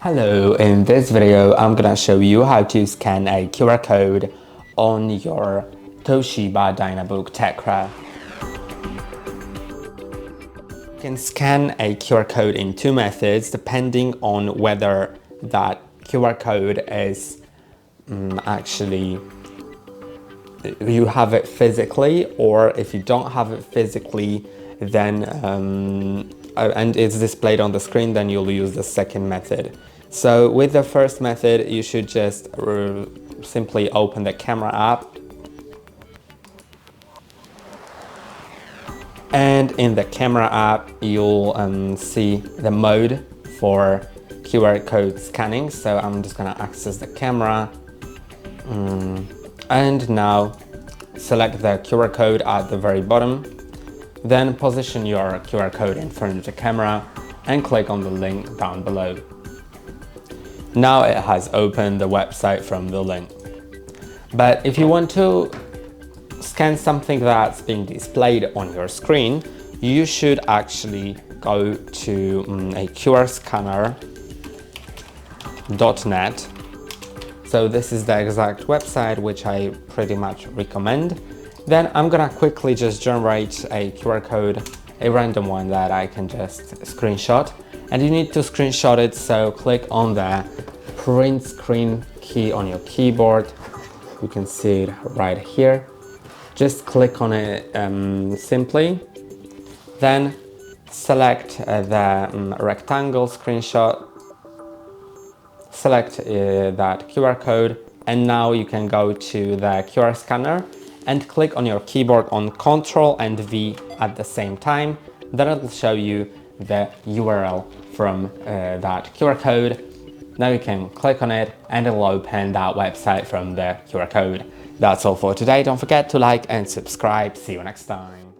Hello, in this video I'm gonna show you how to scan a QR code on your Toshiba Dynabook Tecra. You can scan a QR code in two methods depending on whether that QR code is actually you have it physically, or if you don't have it physically, then and it's displayed on the screen, then you'll use the second method. So with the first method, you should just simply open the camera app, and in the camera app you'll see the mode for QR code scanning. So I'm just gonna access the camera and now select the QR code at the very bottom. Then position your QR code in front of the camera and click on the link down below. Now it has opened the website from the link. But if you want to scan something that's being displayed on your screen, you should actually go to a QRscanner.net. So this is the exact website which I pretty much recommend. Then I'm gonna quickly just generate a QR code, a random one that I can just screenshot. And you need to screenshot it, so click on the print screen key on your keyboard. You can see it right here. Just click on it simply. Then select the rectangle screenshot. Select that QR code, and now you can go to the QR scanner and click on your keyboard on Ctrl and V at the same time. Then it will show you the URL from that QR code. Now you can click on it and it will open that website from the QR code. That's all for today. Don't forget to like and subscribe. See you next time.